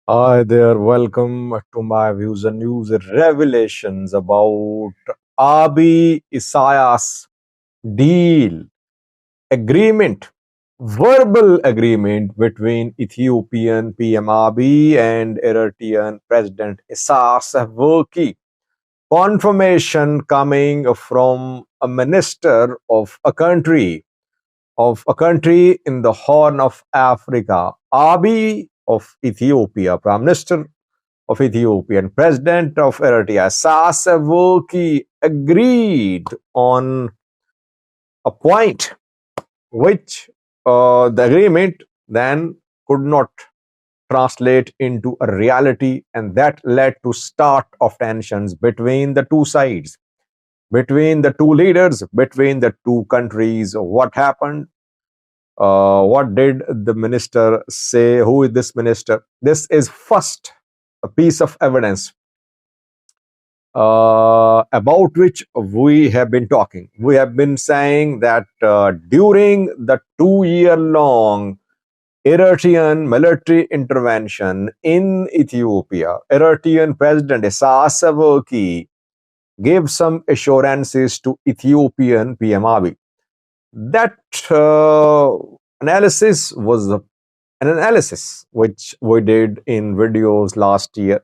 Hi there, welcome to my views and news revelations about Abiy Isaiah's deal, agreement, verbal agreement between Ethiopian PM Abiy and Eritrean President Isaias Afwerki. Confirmation coming from a minister of a country in the Horn of Africa, Abiy of Ethiopia, Prime Minister of Ethiopian President of Eritrea, Sasevuki, agreed on a point which the agreement then could not translate into a reality, and that led to start of tensions between the two sides, between the two leaders, between the two countries. What happened? What did the minister say? Who is this minister? This is first a piece of evidence about which we have been talking. We have been saying that during the 2 year long Eritrean military intervention in Ethiopia, Eritrean President Isaias Afwerki gave some assurances to Ethiopian PM Abiy. That analysis was an analysis which we did in videos last year.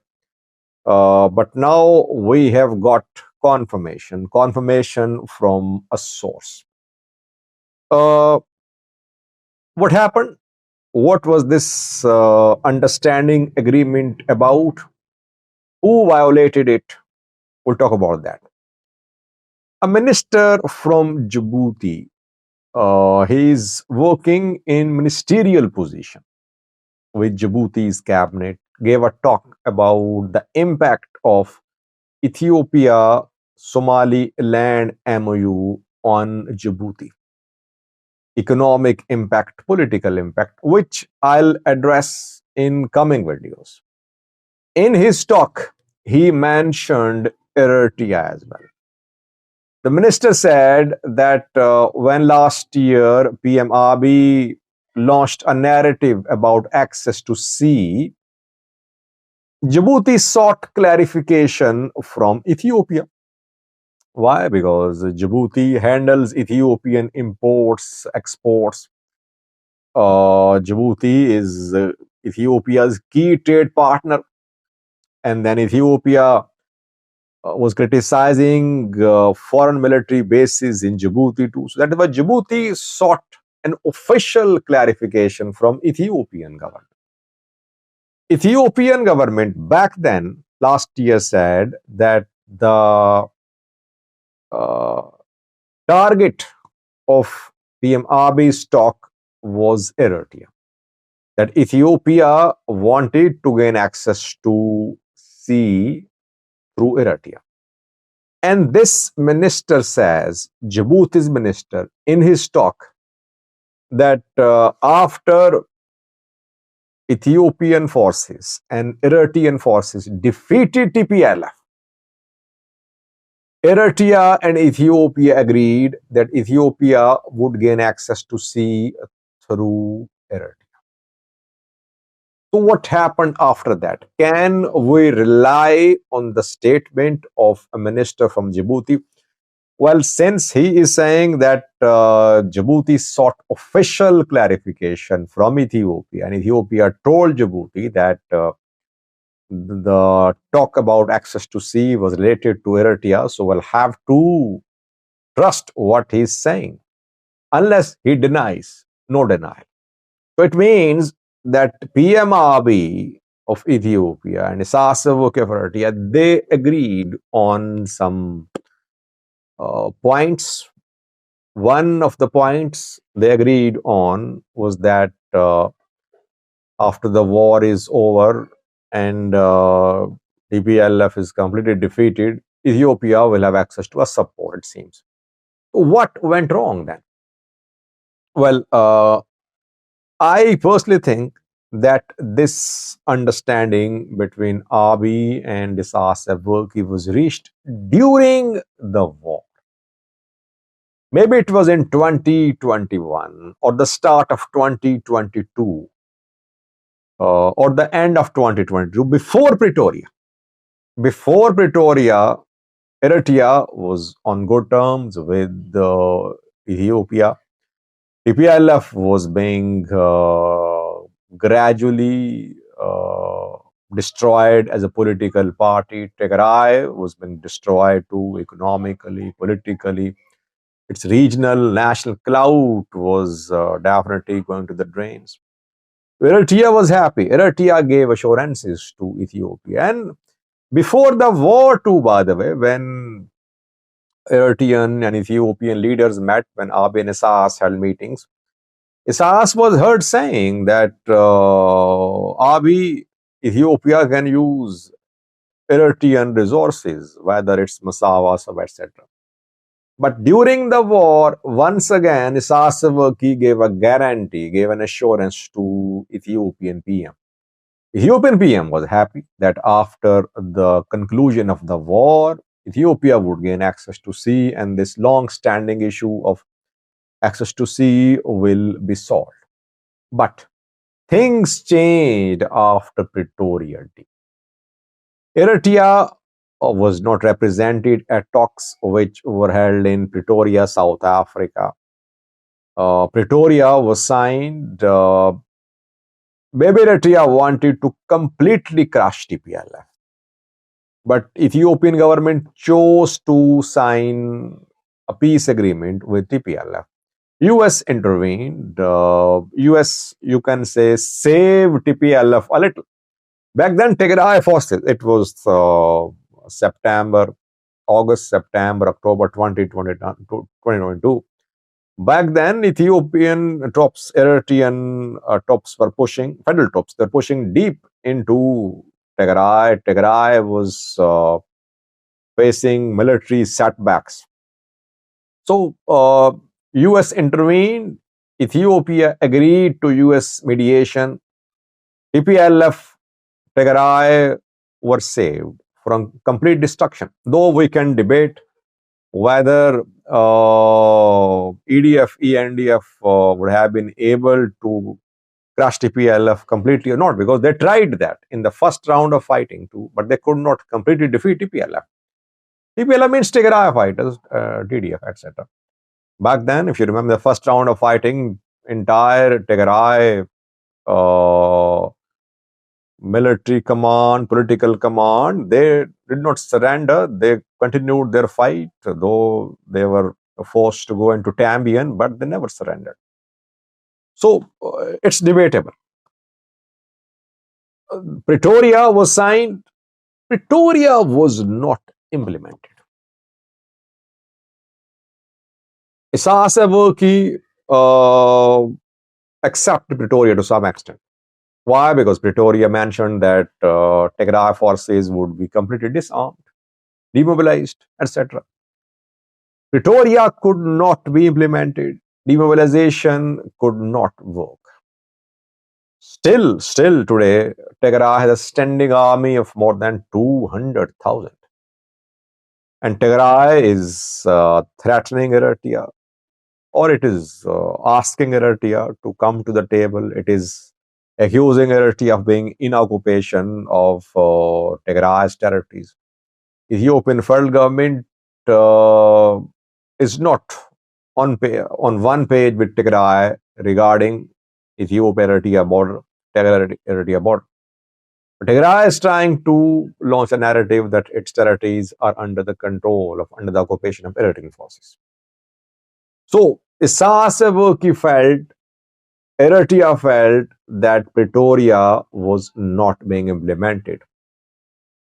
But now we have got confirmation from a source. Uh, what happened? What was this understanding agreement about? Who violated it? We'll talk about that. A minister from Djibouti, he's working in ministerial position with Djibouti's cabinet, gave a talk about the impact of Ethiopia Somaliland MOU on Djibouti. Economic impact, political impact, which I'll address in coming videos. In his talk, he mentioned Eritrea as well. The minister said that when last year PM Abiy launched a narrative about access to sea, Djibouti sought clarification from Ethiopia. Why? Because Djibouti handles Ethiopian imports, exports. Djibouti is Ethiopia's key trade partner. And then Ethiopia was criticizing foreign military bases in Djibouti too. So that is why Djibouti sought an official clarification from Ethiopian government. Ethiopian government back then, last year, said that the uh, target of PM Abiy's talk was Eritrea. That Ethiopia wanted to gain access to sea through Eritrea. And this minister says, Djibouti's minister, in his talk, that after Ethiopian forces and Eritrean forces defeated TPLF, Eritrea and Ethiopia agreed that Ethiopia would gain access to sea through Eritrea. So, what happened after that? Can we rely on the statement of a minister from Djibouti? Well, since he is saying that Djibouti sought official clarification from Ethiopia, and Ethiopia told Djibouti that the talk about access to sea was related to Eritrea, so we'll have to trust what he's saying, unless he denies, no denial. So it means that PM Abiy of Ethiopia and Isaias Afwerki of Eritrea, they agreed on some points. One of the points they agreed on was that after the war is over and TPLF is completely defeated, Ethiopia will have access to a support, it seems. What went wrong then? Well, I personally think that this understanding between Abiy and Isaias Afwerki was reached during the war. Maybe it was in 2021 or the start of 2022. or the end of 2022, before Pretoria. Before Pretoria, Eritrea was on good terms with Ethiopia. TPLF was being gradually destroyed as a political party. Tigray was being destroyed too, economically, politically. Its regional national clout was definitely going to the drains. Eritrea was happy. Eritrea gave assurances to Ethiopia. And before the war, too, by the way, when Eritrean and Ethiopian leaders met, when Abiy and Isaias held meetings, Isaias was heard saying that Abiy, Ethiopia can use Eritrean resources, whether it's Massawa, etc. But during the war, once again, Isaias Afwerki gave a guarantee, gave an assurance to Ethiopian PM. Ethiopian PM was happy that after the conclusion of the war, Ethiopia would gain access to sea, and this long-standing issue of access to sea will be solved. But things changed after Pretoria deal. Eritrea was not represented at talks which were held in Pretoria, South Africa. Pretoria was signed. Maybe Eritrea wanted to completely crush TPLF. But Ethiopian government chose to sign a peace agreement with TPLF. US intervened. US, you can say, saved TPLF a little. Back then, Tigray forces, it was August, September, October 2022. Back then, Ethiopian troops, Eritrean troops were pushing, federal troops, they're pushing deep into Tigray. Tigray was facing military setbacks. So, US intervened, Ethiopia agreed to US mediation, TPLF, Tigray were saved from complete destruction. Though we can debate whether EDF, ENDF would have been able to crush TPLF completely or not, because they tried that in the first round of fighting too, but they could not completely defeat TPLF. TPLF means Tigray fighters, TDF, etc. Back then, if you remember the first round of fighting, entire Tigray military command, political command, they did not surrender. They continued their fight, though they were forced to go into Tambian, but they never surrendered. So it's debatable. Pretoria was signed. Pretoria was not implemented. Isaias Afwerki accepted Pretoria to some extent. Why? Because Pretoria mentioned that Tigray forces would be completely disarmed, demobilized, etc. Pretoria could not be implemented. Demobilization could not work. Still today, Tigray has a standing army of more than 200,000. And Tigray is threatening Eritrea, or it is asking Eritrea to come to the table. It is accusing Eritrea of being in occupation of Tigray's territories. Ethiopian federal government is not on one page with Tigray regarding Ethiopia-Eritrea border, Tigray-Eritrea border. Tigray is trying to launch a narrative that its territories are under the occupation of Eritrean forces. So, Isaias Afwerki Eritrea felt that Pretoria was not being implemented,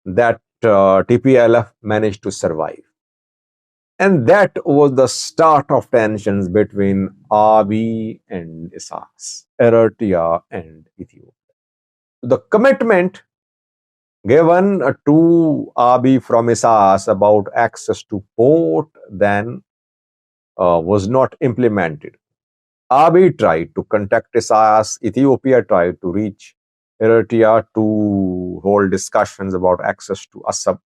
that TPLF managed to survive. And that was the start of tensions between Abiy and Isaias, Eritrea and Ethiopia. The commitment given to Abiy from Isaias about access to port then was not implemented. Abiy tried to contact Isaias. Ethiopia tried to reach Eritrea to hold discussions about access to Assab.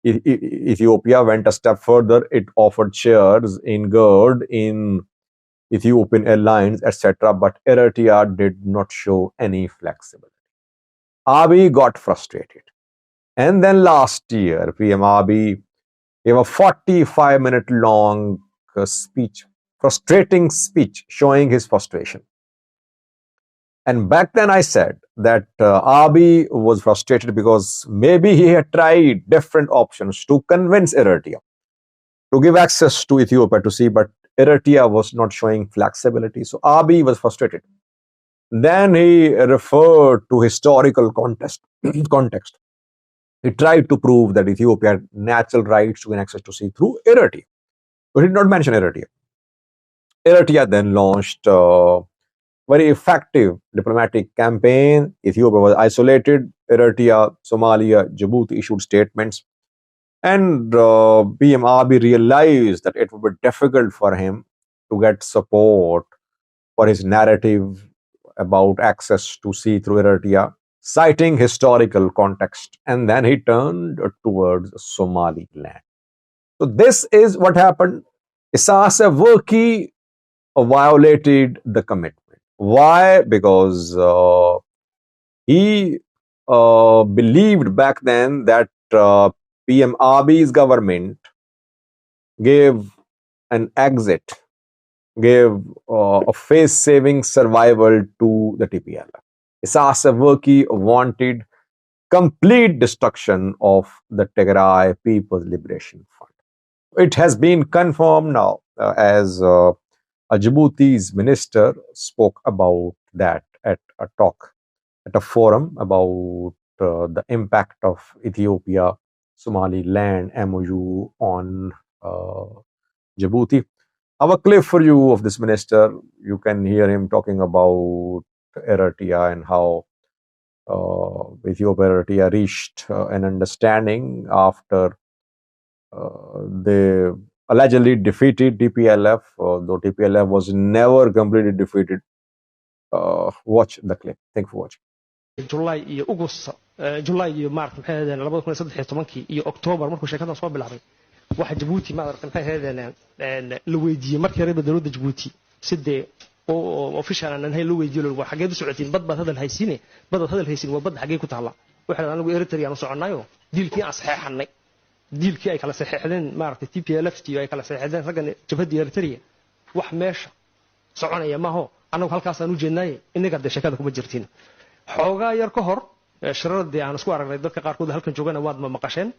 Ethiopia went a step further. It offered shares in GERD, in Ethiopian Airlines, etc. But Eritrea did not show any flexibility. Abiy got frustrated. And then last year, PM Abiy gave a 45-minute long speech, frustrating speech, showing his frustration. And back then I said that Abiy was frustrated because maybe he had tried different options to convince Eritrea to give access to Ethiopia to see, but Eritrea was not showing flexibility. So Abiy was frustrated. Then he referred to historical context. He tried to prove that Ethiopia had natural rights to gain access to sea through Eritrea. But he did not mention Eritrea. Eritrea then launched a very effective diplomatic campaign. Ethiopia was isolated. Eritrea, Somalia, Djibouti issued statements. And PM Abiy realized that it would be difficult for him to get support for his narrative about access to sea through Eritrea, citing historical context. And then he turned towards Somaliland. So this is what happened. Isaias Afwerki violated the commitment. Why? Because he believed back then that PM Abiy's government gave an exit, gave a face-saving survival to the TPLF. Isaias Afwerki wanted complete destruction of the Tigray People's Liberation Front. It has been confirmed now, as a Djibouti's minister spoke about that at a talk, at a forum about the impact of Ethiopia Somaliland MOU on Djibouti. I have a clip for you of this minister. You can hear him talking about Eritrea and how Ethiopia Eritrea reached an understanding after they allegedly defeated TPLF, though TPLF was never completely defeated. Watch the clip. Thank you for watching. July iyo August, July iyo March maxay ahaydeen 2013 iyo October markuu sheekadan soo bilaabay waxa Djibouti ma aragtay maxay ahaydeen la weydiiyay markii reer dawladda Djibouti sidee oo official aan hay loo weydiiyay waxa xageed u socotiin bad hadal haysiine bad hadal haysiin waa bad xagee ku taala waxa anagu Eritrean u soconayo diilkii aan saxeexnay diilkii ay kala saxeexdeen ma aragtay TPLF ay kala saxeexdeen raggan jabhadii Eritrea wax meesha soconaya ma ho anagu halkaas aan u jeednay inaga sheekada kuma jirtiin xoogaa yar ka hor shirarada aan isku aragnay dadka qaar kood halkan joogana waad ma maqasheen